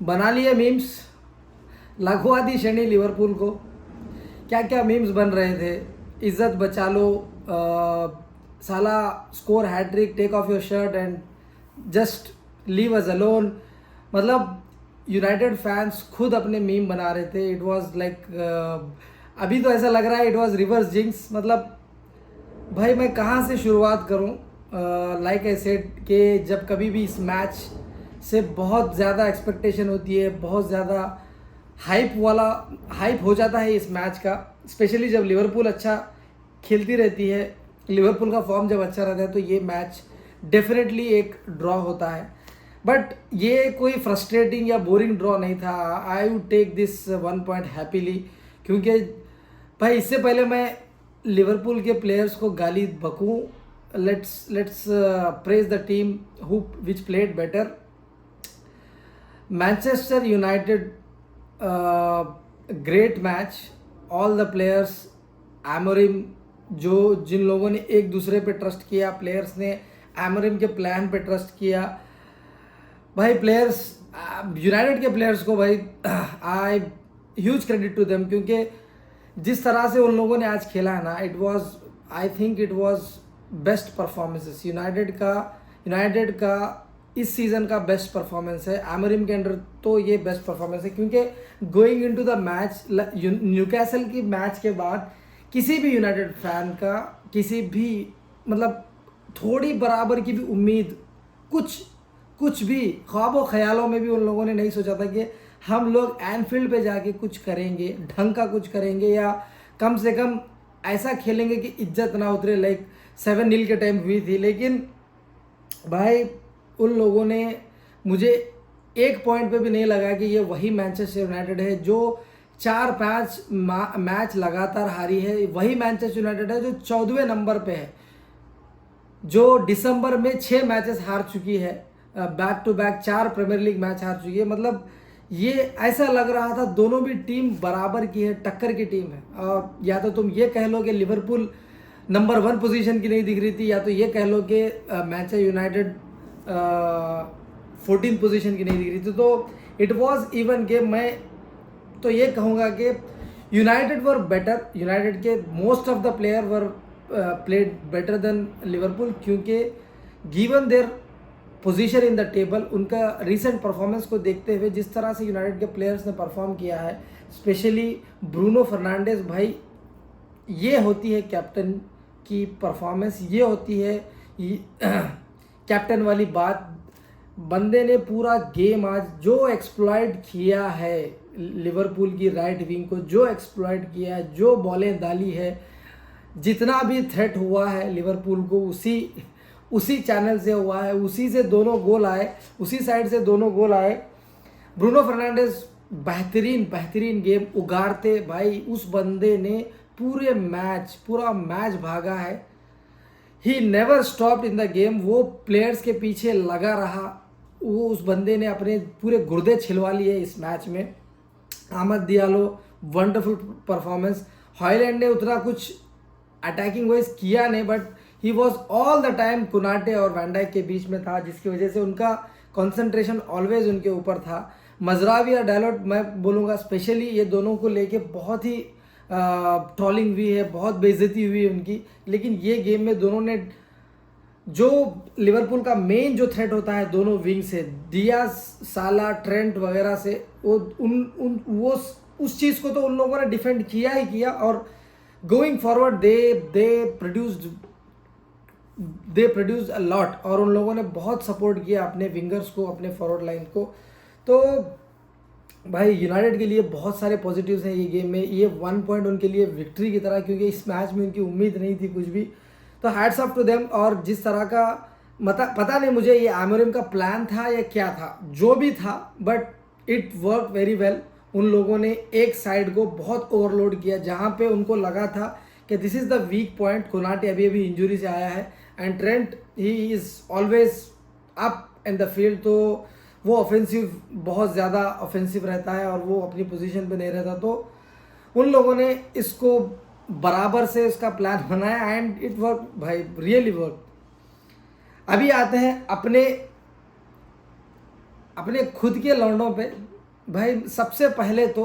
बना लिए मीम्स, लगवा दी शनि लिवरपूल को। क्या क्या मीम्स बन रहे थे, इज्जत बचा लो, साला score hattrick, take off your shirt and just leave us alone. मतलब यूनाइटेड फैंस खुद अपने मीम बना रहे थे। इट वाज लाइक अभी तो ऐसा लग रहा है इट वाज रिवर्स जिंक्स। मतलब भाई मैं कहाँ से शुरुआत करूँ। लाइक आई सेड कि जब कभी भी इस मैच से बहुत ज़्यादा एक्सपेक्टेशन होती है, बहुत ज़्यादा हाइप हो जाता है इस मैच का, स्पेशली जब लिवरपूल अच्छा खेलती रहती है, लिवरपूल का फॉर्म जब अच्छा रहता है, तो ये मैच डेफिनेटली एक ड्रॉ होता है। बट ये कोई फ्रस्ट्रेटिंग या बोरिंग ड्रॉ नहीं था। I would take this 1 point happily, क्योंकि भाई इससे पहले मैं लिवरपूल के प्लेयर्स को गाली बकूं, let's praise the team who which played better. Manchester United great match, all the players, Amorim, जो जिन लोगों ने एक दूसरे पे ट्रस्ट किया, प्लेयर्स ने एमोरिम के प्लान पे ट्रस्ट किया। भाई प्लेयर्स, यूनाइटेड के प्लेयर्स को भाई आई ह्यूज क्रेडिट टू देम, क्योंकि जिस तरह से उन लोगों ने आज खेला है ना, it was, I think it was best performances United का इस सीज़न का बेस्ट परफॉर्मेंस है। एमरिम के अंडर तो ये बेस्ट परफॉर्मेंस है, क्योंकि going into the match, Newcastle की मैच के बाद किसी भी यूनाइटेड फैन का किसी भी मतलब थोड़ी बराबर की भी उम्मीद, कुछ भी ख्वाबों ख्यालों में भी उन लोगों ने नहीं सोचा था कि हम लोग एनफील्ड पे जाके कुछ करेंगे, ढंग का कुछ करेंगे, या कम से कम ऐसा खेलेंगे कि इज्जत ना उतरे, लाइक 7-0 के टाइम हुई थी। लेकिन भाई उन लोगों ने, मुझे एक पॉइंट पे भी नहीं लगा कि ये वही मैनचेस्टर यूनाइटेड है जो 4-5 मैच लगातार हारी है, वही मैनचेस्टर यूनाइटेड है जो 14वें नंबर पे है, जो दिसंबर में 6 मैचेस हार चुकी है, back to back 4 Premier League match हार चुकी है। मतलब ये ऐसा लग रहा था दोनों भी टीम बराबर की है, टक्कर की टीम है। और या तो तुम ये कह लो कि लिवरपूल नंबर 1 पोजीशन की नहीं दिख रही थी, या तो ये कह लो कि मैनचेस्टर यूनाइटेड 14 पोजीशन की नहीं दिख रही थी। तो इट वाज इवन गेम। मैं तो ये कहूँगा कि यूनाइटेड वर बेटर, यूनाइटेड के most of the player were played better than Liverpool, क्योंकि given their position in the table, उनका रीसेंट परफॉर्मेंस को देखते हुए जिस तरह से यूनाइटेड के प्लेयर्स ने परफॉर्म किया है, स्पेशली ब्रूनो फर्नांडिस, भाई ये होती है कैप्टन की परफॉर्मेंस, ये होती है कैप्टन वाली बात। बंदे ने पूरा गेम आज जो एक्सप्लॉइट किया है, लिवरपूल की राइट विंग को जो एक्सप्लॉइट किया है, जो बॉलें डाली है, जितना भी थ्रेट हुआ है लिवरपूल को, उसी चैनल से हुआ है, उसी से दोनों गोल आए, उसी साइड से दोनों गोल आए। ब्रूनो फर्नांडिस बेहतरीन गेम उगारते भाई, उस बंदे ने पूरा मैच भागा है। He never stopped in the game, वो प्लेयर्स के पीछे लगा रहा, वो उस बंदे ने अपने पूरे गुर्दे छिलवा लिए इस मैच में। आमद दियालो वंडरफुल परफॉर्मेंस। हॉयलैंड ने उतना कुछ अटैकिंग वाइज किया नहीं, but he was all the time Konate और वैन डाइक के बीच में था, जिसकी वजह से उनका कंसंट्रेशन ऑलवेज उनके ऊपर था। मजरावी और डायलॉट मैं बोलूँगा स्पेशली, ये दोनों को लेके बहुत ही ट्रोलिंग हुई है, बहुत बेइज्जती हुई है उनकी। लेकिन ये गेम में दोनों ने, जो लिवरपूल का मेन जो थ्रेट होता है दोनों विंग से, डियाज, साला, ट्रेंट वगैरह से, वो उस चीज़ को तो उन लोगों ने डिफेंड किया ही किया। और going forward they produced a lot, और उन लोगों ने बहुत सपोर्ट किया अपने विंगर्स को, अपने फॉरवर्ड लाइन को। तो भाई यूनाइटेड के लिए बहुत सारे पॉजिटिव्स हैं ये गेम में। ये 1 पॉइंट उनके लिए विक्ट्री की तरह, क्योंकि इस मैच में उनकी उम्मीद नहीं थी कुछ भी। तो हैट्स ऑफ टू देम। और जिस तरह का पता नहीं मुझे ये एमोरिम का प्लान था या क्या था, जो भी था, but it work very well. उन लोगों ने एक साइड को बहुत ओवरलोड किया, जहाँ पे उनको लगा था कि this is the weak point. Konate अभी इंजरी से आया है, and Trent he is always up in the field, तो वो ऑफेंसिव, बहुत ज़्यादा ऑफेंसिव रहता है और वो अपनी पोजीशन पे नहीं रहता। तो उन लोगों ने इसको बराबर से इसका प्लान बनाया, एंड इट वर्क भाई, रियली वर्क। अभी आते हैं अपने खुद के लौंडों पे। भाई सबसे पहले तो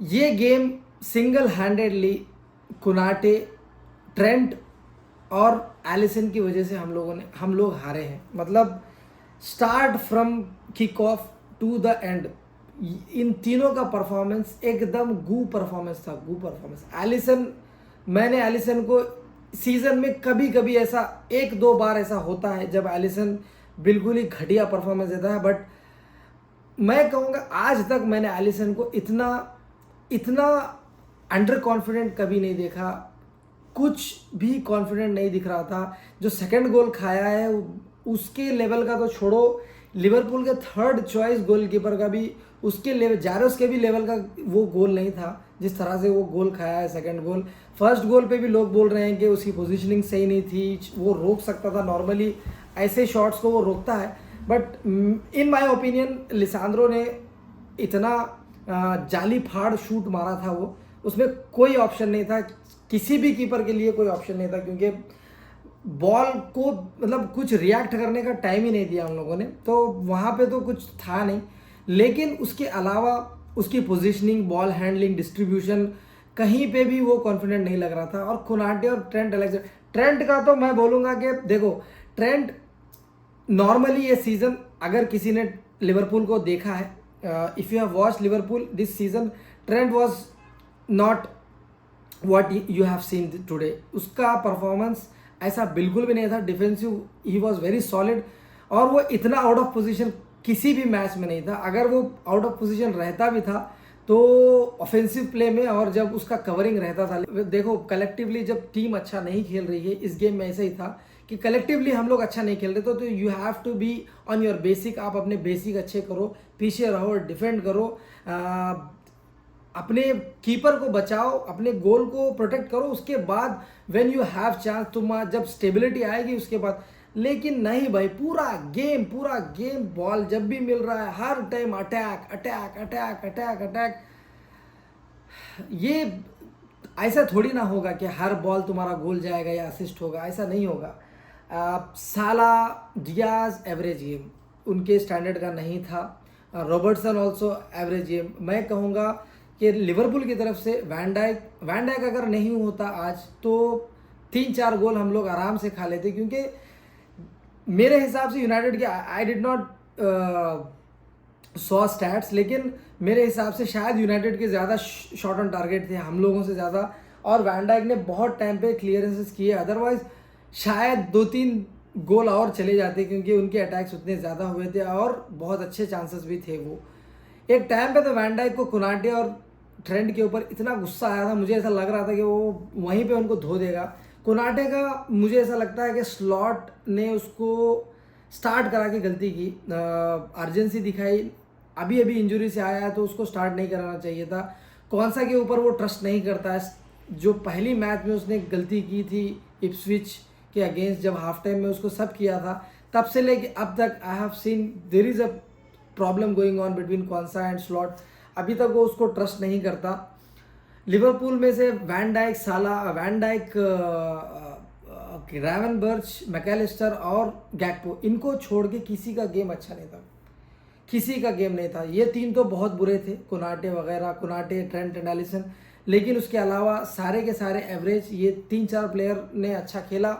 ये game single handedly Konate, Trent और एलिसन की वजह से हम लोग हारे हैं। मतलब start from kick off to the end इन तीनों का परफॉर्मेंस एकदम गू परफॉर्मेंस था, गू परफॉर्मेंस। एलिसन, मैंने एलिसन को सीजन में कभी कभी ऐसा 1-2 बार ऐसा होता है जब एलिसन बिल्कुल ही घटिया परफॉर्मेंस देता है, बट मैं कहूँगा आज तक मैंने एलिसन को इतना अंडर कॉन्फिडेंट कभी नहीं देखा। कुछ भी कॉन्फिडेंट नहीं दिख रहा था। जो सेकंड गोल खाया है उसके लेवल का तो छोड़ो, लिवरपूल के थर्ड चॉइस गोलकीपर का भी उसके लेवल, जारोस के भी लेवल का वो गोल नहीं था जिस तरह से वो गोल खाया है सेकंड गोल। फर्स्ट गोल पे भी लोग बोल रहे हैं कि उसकी पोजीशनिंग सही नहीं थी, वो रोक सकता था, नॉर्मली ऐसे शॉट्स को वो रोकता है, बट इन माय ओपिनियन लिसांद्रो ने इतना जाली फाड़ शूट मारा था, वो उसमें कोई ऑप्शन नहीं था, किसी भी कीपर के लिए कोई ऑप्शन नहीं था, क्योंकि बॉल को मतलब कुछ रिएक्ट करने का टाइम ही नहीं दिया उन लोगों ने, तो वहाँ पे तो कुछ था नहीं। लेकिन उसके अलावा उसकी पोजीशनिंग, बॉल हैंडलिंग, डिस्ट्रीब्यूशन, कहीं पे भी वो कॉन्फिडेंट नहीं लग रहा था। और कुनाटे और ट्रेंट का तो मैं बोलूँगा कि देखो, ट्रेंट नॉर्मली ये सीज़न अगर किसी ने लिवरपूल को देखा है, if you have watch Liverpool this season, Trent was not what you have seen today. उसका परफॉर्मेंस ऐसा बिल्कुल भी नहीं था। Defensive he was very solid, और वो इतना आउट ऑफ पोजीशन किसी भी मैच में नहीं था। अगर वो आउट ऑफ पोजीशन रहता भी था तो ऑफेंसिव प्ले में, और जब उसका कवरिंग रहता था। देखो कलेक्टिवली जब टीम अच्छा नहीं खेल रही है, इस गेम में ऐसा ही था कि कलेक्टिवली हम लोग अच्छा नहीं खेल रहे, तो you have to be on your basic. आप अपने बेसिक अच्छे करो, पीछे रहो, डिफेंड करो, अपने कीपर को बचाओ, अपने गोल को प्रोटेक्ट करो, उसके बाद व्हेन यू हैव चांस, तुम जब स्टेबिलिटी आएगी उसके बाद। लेकिन नहीं भाई, पूरा गेम बॉल जब भी मिल रहा है हर time attack attack attack attack attack. ये ऐसा थोड़ी ना होगा कि हर बॉल तुम्हारा गोल जाएगा या असिस्ट होगा, ऐसा नहीं होगा। साला, डियाज एवरेज गेम, उनके स्टैंडर्ड का नहीं था। Robertson also average game. मैं कहूँगा कि लिवरपूल की तरफ से वैन डाइक अगर नहीं होता आज तो 3-4 गोल हम लोग आराम से खा लेते, क्योंकि मेरे हिसाब से यूनाइटेड के, I did not saw stats, लेकिन मेरे हिसाब से शायद यूनाइटेड के ज़्यादा शॉट ऑन टारगेट थे हम लोगों से ज़्यादा, और वैन डाइक ने बहुत टाइम पे क्लियरेंसेस किए। अदरवाइज शायद 2-3 गोल और चले जाते, क्योंकि उनके अटैक्स उतने ज़्यादा हुए थे और बहुत अच्छे चांसेस भी थे। वो एक टाइम पे तो वैन डाइक को कुनाटे और ट्रेंट के ऊपर इतना गुस्सा आया था, मुझे ऐसा लग रहा था कि वो वहीं पे उनको धो देगा। कुनाटे का मुझे ऐसा लगता है कि स्लॉट ने उसको स्टार्ट करा के गलती की, अर्जेंसी दिखाई, अभी इंजरी से आया है तो उसको स्टार्ट नहीं कराना चाहिए था। कौनसा के ऊपर वो ट्रस्ट नहीं करता है, जो पहली मैच में उसने गलती की थी इप्सविच के अगेंस्ट, जब हाफ टाइम में उसको सब किया था, तब से लेके अब तक I have seen there is a problem going on between कौनसा एंड स्लॉट। अभी तक वो उसको ट्रस्ट नहीं करता। लिवरपूल में से वैन डाइक, ग्रावेनबर्च, मैकलिस्टर और गैक्पो, इनको छोड़ के किसी का गेम अच्छा नहीं था, किसी का गेम नहीं था। ये 3 तो बहुत बुरे थे, कुनाटे वगैरह, कुनाटे, ट्रेंट एंड एलिसन, लेकिन उसके अलावा सारे के सारे एवरेज। ये 3-4 प्लेयर ने अच्छा खेला।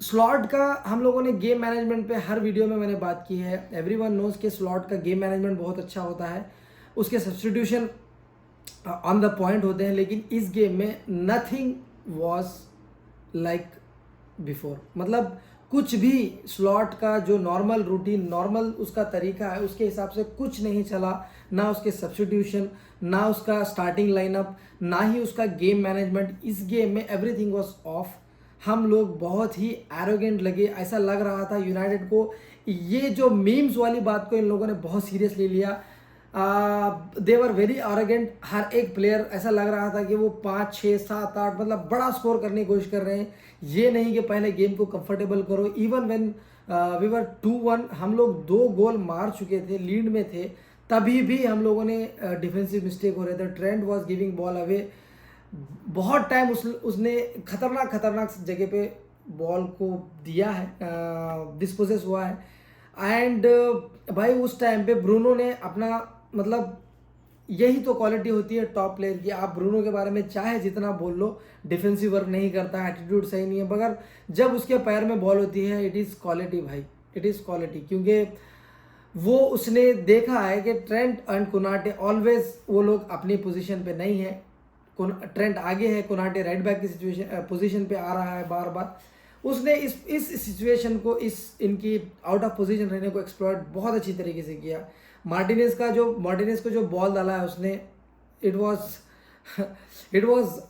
स्लॉट का हम लोगों ने गेम मैनेजमेंट पे हर वीडियो में मैंने बात की है। एवरीवन नोज के स्लॉट का गेम मैनेजमेंट बहुत अच्छा होता है, उसके सब्स्टिट्यूशन ऑन द पॉइंट होते हैं, लेकिन इस गेम में नथिंग वॉज लाइक बिफोर। मतलब कुछ भी स्लॉट का जो नॉर्मल रूटीन, नॉर्मल उसका तरीका है, उसके हिसाब से कुछ नहीं चला। ना उसके सब्स्टिट्यूशन, ना उसका स्टार्टिंग लाइनअप, ना ही उसका गेम मैनेजमेंट। इस गेम में एवरीथिंग वॉज ऑफ। हम लोग बहुत ही एरोगेंट लगे, ऐसा लग रहा था यूनाइटेड को। ये जो मीम्स वाली बात को इन लोगों ने बहुत सीरियसली लिया। दे वर वेरी एरोगेंट। हर एक प्लेयर ऐसा लग रहा था कि वो 5, 6, 7, 8 मतलब बड़ा स्कोर करने की कोशिश कर रहे हैं। ये नहीं कि पहले गेम को कंफर्टेबल करो। इवन व्हेन वी वर 2-1, हम लोग 2 गोल मार चुके थे, लीड में थे, तभी भी हम लोगों ने डिफेंसिव मिस्टेक हो रहे थे। Trent was giving ball away. बहुत टाइम उसने खतरनाक जगह पे बॉल को दिया है, डिस्पोजेस हुआ है। एंड भाई उस टाइम पे ब्रूनो ने अपना मतलब यही तो क्वालिटी होती है टॉप प्लेयर की। आप ब्रूनो के बारे में चाहे जितना बोल लो, डिफेंसिव वर्क नहीं करता, एटीट्यूड सही नहीं है, मगर जब उसके पैर में बॉल होती है इट इज़ क्वालिटी भाई, इट इज़ क्वालिटी। क्योंकि वो उसने देखा है कि ट्रेंट एंड कोनाटे ऑलवेज वो लोग अपनी पोजीशन पे नहीं है। ट्रेंट आगे है, कोनाटे राइट बैक की पोजीशन पे आ रहा है बार बार। उसने इस सिचुएशन को, इस इनकी आउट ऑफ पोजीशन रहने को एक्सप्लॉइट बहुत अच्छी तरीके से किया। मार्टिनेज को जो बॉल डाला है उसने, it was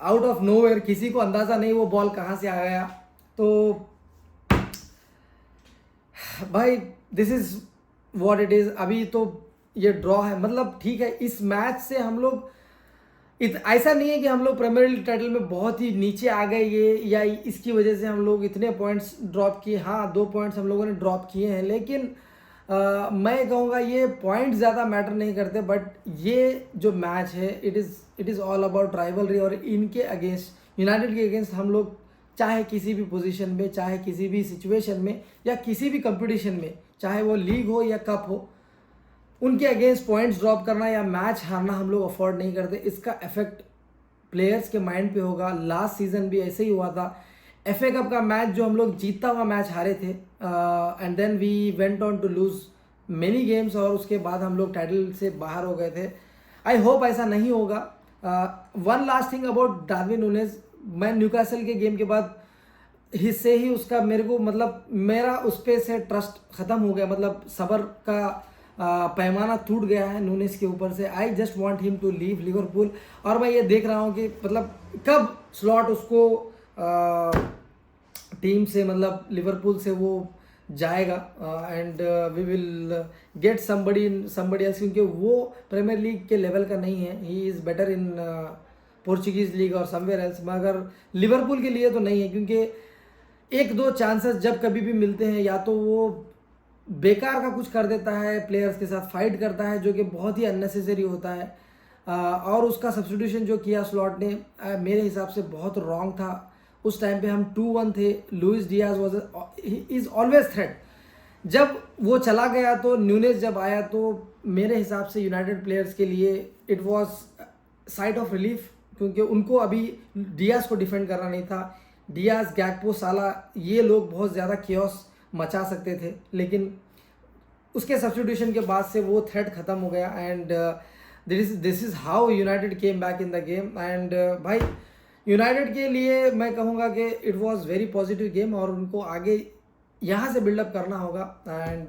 out of nowhere, किसी को अंदाज़ा नहीं वो बॉल कहाँ से आ गया। तो भाई this is what it is. अभी तो ये ड्रॉ है, मतलब ठीक है, इस मैच से हम लोग ऐसा नहीं है कि हम लोग प्रीमियर लीग टाइटल में बहुत ही नीचे आ गए ये, या इसकी वजह से हम लोग इतने पॉइंट्स ड्रॉप किए। हाँ 2 पॉइंट्स हम लोगों ने ड्रॉप किए हैं, लेकिन मैं कहूँगा ये पॉइंट ज़्यादा मैटर नहीं करते, बट ये जो मैच है it is all about rivalry. और इनके अगेंस्ट, यूनाइटेड के अगेंस्ट हम लोग चाहे किसी भी पोजीशन में, चाहे किसी भी सिचुएशन में, या किसी भी कंपटीशन में, चाहे वो लीग हो या कप हो, उनके अगेंस्ट पॉइंट्स ड्रॉप करना या मैच हारना हम लोग अफोर्ड नहीं करते। इसका इफेक्ट प्लेयर्स के माइंड पे होगा। लास्ट सीजन भी ऐसे ही हुआ था। FA कप का मैच जो हम लोग जीतता हुआ मैच हारे थे, and then we went on to lose many games, और उसके बाद हम लोग टाइटल से बाहर हो गए थे। आई होप ऐसा नहीं होगा। One last thing about Darwin Nunez, मैं न्यूकासल के गेम के बाद हिस्से ही उसका मेरे को मतलब मेरा उस पे से ट्रस्ट ख़त्म हो गया, मतलब सबर का पैमाना टूट गया है नूनेस के ऊपर से। I just want him to leave Liverpool. और मैं ये देख रहा हूँ कि मतलब कब स्लॉट उसको टीम से, मतलब लिवरपूल से वो जाएगा, and we will get somebody else, क्योंकि वो प्रीमियर लीग के लेवल का नहीं है। He is better in Portuguese league और समवेयर एल्स, मगर लिवरपूल के लिए तो नहीं है, क्योंकि 1-2 चांसेस जब कभी भी मिलते हैं, या तो वो बेकार का कुछ कर देता है, प्लेयर्स के साथ फाइट करता है, जो कि बहुत ही अननेसेसरी होता है। और उसका सब्स्टिट्यूशन जो किया स्लॉट ने, मेरे हिसाब से बहुत रॉन्ग था। उस टाइम पे हम 2-1 थे। Luis Diaz is always threat. जब वो चला गया तो न्यूनेस जब आया, तो मेरे हिसाब से यूनाइटेड प्लेयर्स के लिए it was site of relief, क्योंकि उनको अभी डियाज को डिफेंड करना नहीं था। डियाज, गैक्पो, साला, ये लोग बहुत ज़्यादा केओस मचा सकते थे, लेकिन उसके सब्स्टिट्यूशन के बाद से वो थ्रेट ख़त्म हो गया। And this is how United came back in the game. And भाई यूनाइटेड के लिए मैं कहूँगा कि it was very positive game, और उनको आगे यहाँ से बिल्डअप करना होगा। And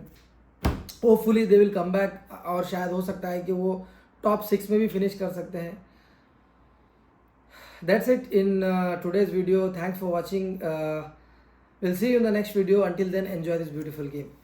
hopefully they will come back, और शायद हो सकता है कि वो टॉप 6 में भी फिनिश कर सकते हैं। That's it in today's video. Thanks for watching. We'll see you in the next video. Until then, enjoy this beautiful game.